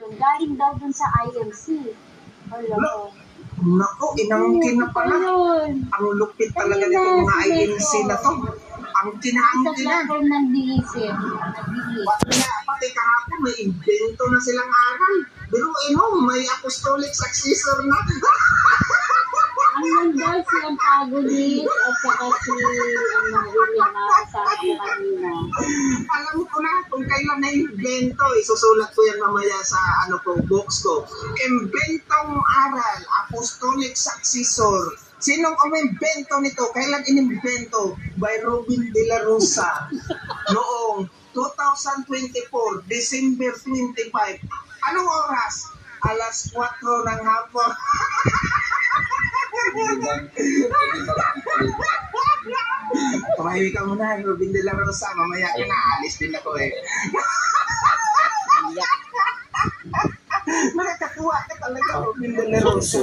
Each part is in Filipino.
yun. Galing daw dun sa IMC. Hello. Naku, inangkin na pala. Ang lupit talaga nito mga IMC na to. Ang kinaangkin na. Sa platform ng DEC. Pati kahapon may invento na silang aral. Biruin mo, may apostolic successor na. Ang nandal silang Pagolit at saka si William na kasama ko kanina. Alam ko na kung kailan na invento. Isusulat ko yan mamaya sa box ko. Inventong aral, apostolic successor. Sinong umimbento nito? Kailan inimbento? By Robin De La Rosa. Noong 2024, December 25. Anong oras? Alas 4 ng hapon. Kumahiwi ka muna, Robin De La Rosa. Mamaya ka na, alis din ako eh. Nakakatuwa ka talaga, Robin De La Rosa.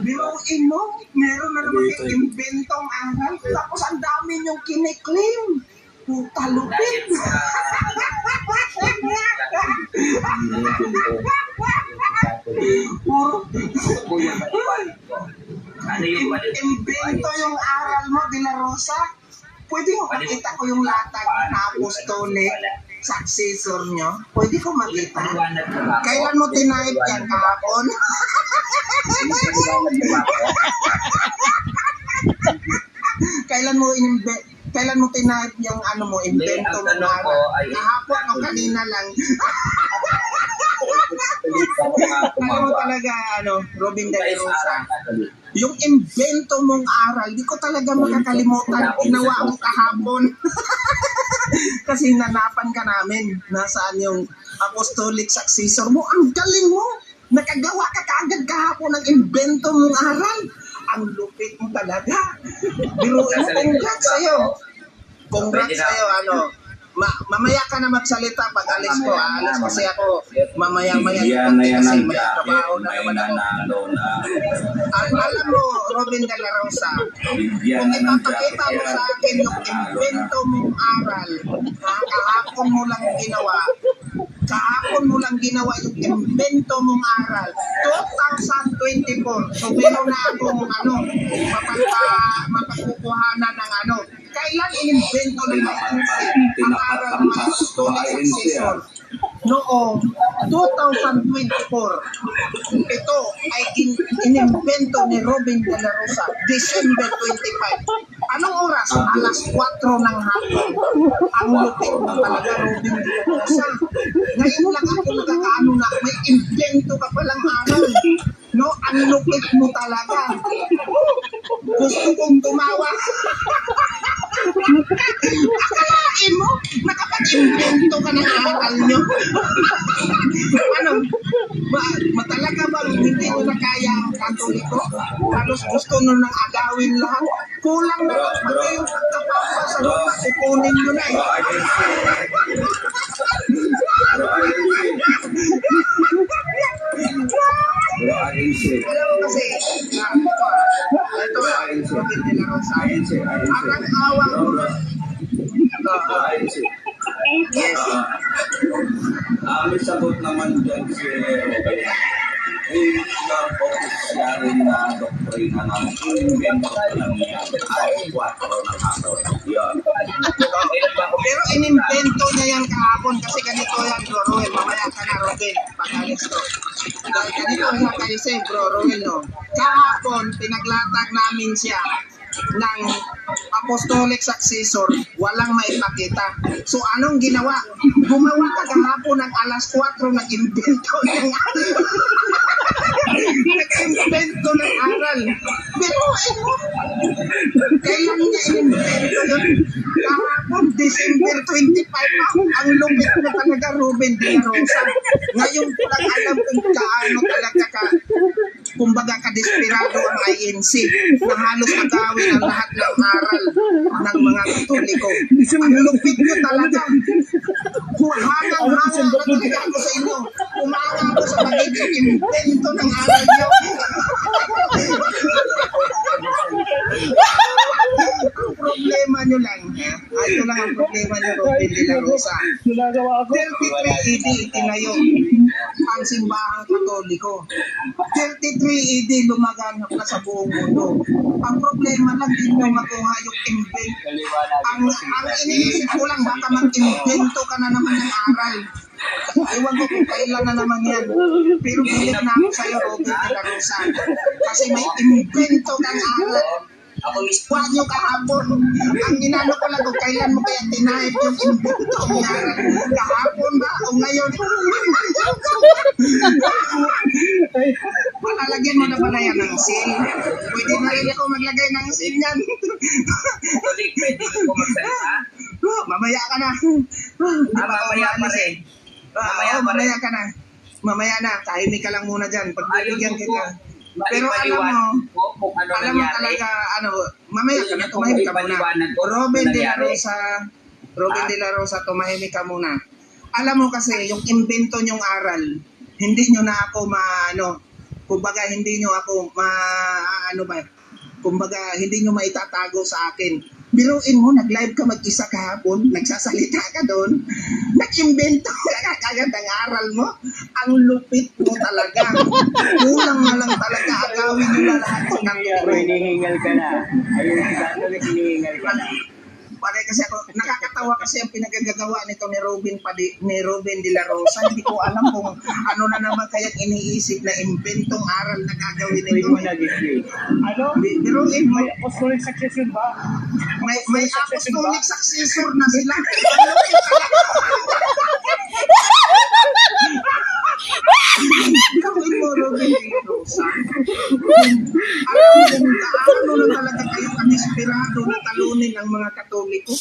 Biruin mo, meron na naman yung inventong aral. Tapos ang dami niyong kiniklaim. Puta lupit. Invento yung aral mo, De La Rosa. Pwede mo makita ko yung latag na apostolic successor nyo? Pwede ko makita. Kailan mo tinaip yan kahapon? Kailan mo tinaip yung invento mo na kahapon o kanina lang? Alam mo talaga, Robin De La Rosa, yung invento mong aral, di ko talaga makakalimutan. Ginawa mo kahapon. Kasi nanapan ka namin. Nasaan yung apostolic successor mo? Ang galing mo. Nakagawa ka kaagad kahapon ng invento mong aral. Ang lupit mo talaga. Biruin mo, congrats sa'yo. Congrats sa'yo, mamaya ka na magsalita pag alis ko. Alis kasi ako mamaya-maya kasi may trabaho na naman ako. Alam mo, Robin De La Rosa, kung ipapakita mo sa akin yung invento mong aral, kahapon mo lang ginawa yung invento mong aral, 2024. So meron na akong mapakukuhanan ng kailan inimbento ng ang aral ng mga apostolic successor? Noong 2024. Ito ay inimbento ni Robin De La Rosa, December 25. Anong oras? Alas 4 ng hapon. Ang lupit mo talaga, Robin De La Rosa. Ngayon lang ako nagkakaano na may invento ka palang aral. No, ang lupit mo talaga. Gusto kong tumawa. Akalain mo, nakapag-invento ka ng aral nyo. Talaga ba hindi mo na kaya ang Katoliko? Halos gusto nyo nang agawin lahat. Kulang na lang pati yung pagkapapa sa lupa, kukunin nyo na eh. Alam mo kasi, ito Robin De La Rosa, ang awang mo. Yes. May sagot naman dyan si official na doktrina ng invento ng ay 4 ng hapon. Pero inimbento niya yan kahapon kasi ganito yan, Bro Roel. Mamaya ka na, Robin, pag-alis to. Dahil ganito nga kasi, Bro Roel, no? Kahapon, pinaglatag namin siya ng apostolic successor, walang maipakita. So anong ginawa? Gumawa ka kahapon ng alas 4 ng invento ng nag-invento ng aral. Pero kailan niya in-invento yun? Kahapon, December 25 ang lupit na talaga, Robin De La Rosa. Ngayon ko lang alam kung kaano talaga kumbaga ka-desperado ang INC na halos agawin ang lahat ng aral ng mga Katoliko. Ang lupit nyo talaga. Hangang-hanga na talaga ako sa inyo. Umanga ako sa magiging invento ng aral nyo. Ang problema nyo lang, ito lang ang problema nyo, Robin De La Rosa. 33 AD itinayo simbahang Katoliko. 33 AD lumaganap na sa buong mundo. Ang problema lang din nyo makuha yung invent. Ang iniisip ko lang, baka mag-invento ka na naman ng aral. Ewan ko kung kailan na naman yan. Pero bilig na ako sa'yo, Robin de la Rosa. Kasi may invento kang aral. Huwag nyo kahapon. Ang inano ko lang kung kailan mo kaya tinahip yung invento ng aral. Kahapon ba o ngayon? Palalagyan mo na ba na yan ng seal? Pwede na rin ako maglagay ng seal yan. Mamaya ka na. Mamaya pa rin. Mamaya ka na. Mamaya na. Tahimik ka lang muna dyan. Pagbibigyan kita. Pero alam mo talaga, mamaya ka na, tumahimik ka muna. Robin de la Rosa, tumahimik ka muna. Alam mo kasi, yung invento nyong aral, hindi nyo na ako kumbaga hindi nyo ako kumbaga hindi nyo maitatago sa akin. Biruin mo, nag-live ka mag-isa kahapon, nagsasalita ka doon, nag-invento ka kagad ang aral mo. Ang lupit mo talaga. Kulang na lang talaga, agawin nyo na lahat ng Pero hinihingal ka na. Ayun, sandali hinihingal ka na. Pare kasi ako, nakakatawa kasi ang pinagagagawa nito ni Robin de la Rosa. Hindi ko alam kung ano na naman kaya iniisip na inventong aral na gagawin Pwede nito. mo nag-explain. Ano? Biruin mo, May apostolic succession ba? may apostolic successor na sila. Gawin mo, Robin de la Rosa. Alam mo kung gaano na talaga kayo kamisperado na talunin ang mga Katoliko.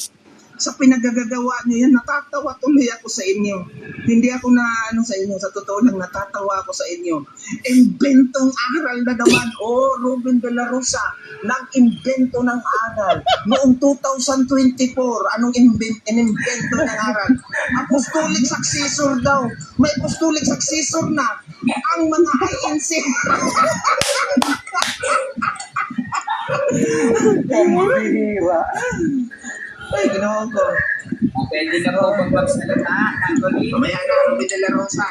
Sa pinagagagawa nyo yan, natatawa tuloy ako sa inyo. Hindi ako sa inyo, sa totoo lang natatawa ako sa inyo. Inventong aral na naman, Robin de la Rosa, nag-invento ng aral. Noong 2024, anong inimbento ng aral? Apostolic successor daw. May apostolic successor na. Ang mga INC. Pumihira. Ay, ginawa ko. Pwede na po pag magsalita. Mamaya na, Robin de la Rosa.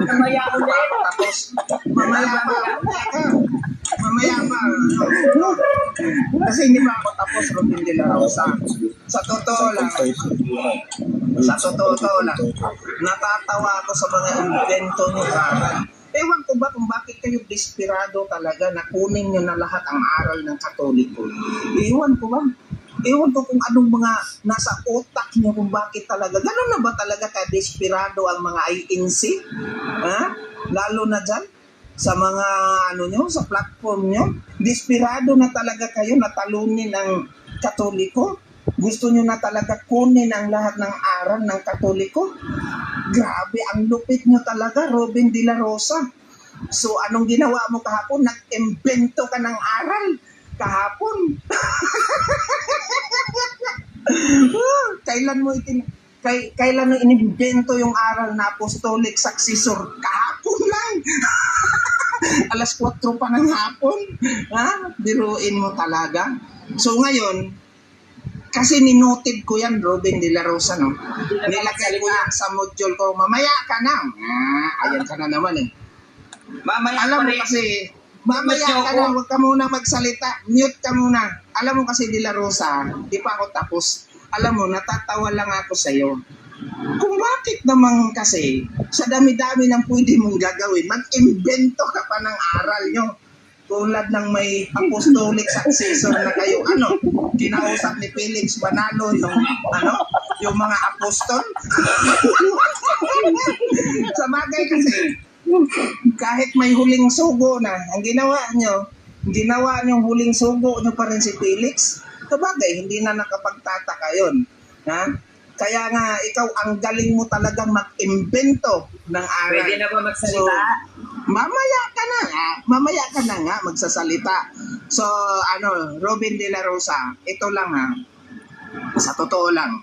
Mamaya ulit. Tapos, mamaya pa. Mamaya pa. Kasi hindi pa ako tapos, Robin de la Rosa. Sa totoo lang, natatawa ako sa mga invento nyo, aral. Ewan ko ba kung bakit kayo desperado talaga na kunin nyo na lahat ang aral ng Katoliko. Ewan ko ba? Ewan ko kung anong mga nasa utak nyo kung bakit talaga. Ganun na ba talaga ka-desperado ang mga INC? Ha? Lalo na dyan sa mga sa platform nyo. Desperado na talaga kayo na talunin ang Katoliko. Gusto nyo na talaga kunin ang lahat ng aral ng Katoliko. Grabe, ang lupit nyo talaga, Robin de la Rosa. So, anong ginawa mo kahapon? Nag-invento ka ng aral kahapon. Kailan mo inimbento yung aral na apostolic successor? Kahapon lang. Alas 4 pa ng hapon. Biruin mo talaga. So ngayon, kasi ninoted ko yan, Robin de la Rosa, no? Nilagay ko yan sa module ko. Mamaya ka na. Ayan ka na naman eh. Alam mo kasi, mamaya ka na, huwag ka muna magsalita. Mute ka muna. Alam mo kasi, de la Rosa, di pa ako tapos. Alam mo, natatawa lang ako sa'yo. Kung bakit naman kasi, sa dami-dami ng pwede mong gagawin, mag-invento ka pa ng aral nyo. Tulad ng may apostolic successor na kayo. Kinausap ni Felix Banalo yung mga apostol. Sa bagay kasi, kahit may huling sugo na, ang ginawa nyo huling sugo nyo pa rin si Felix. Sa bagay, hindi na nakapagtataka yun. Kaya nga, ikaw ang galing mo talagang mag-invento ng aral. Pwede na ba magsalita? Mamaya ka na nga magsasalita. So, Robin de la Rosa, ito lang sa totoo lang,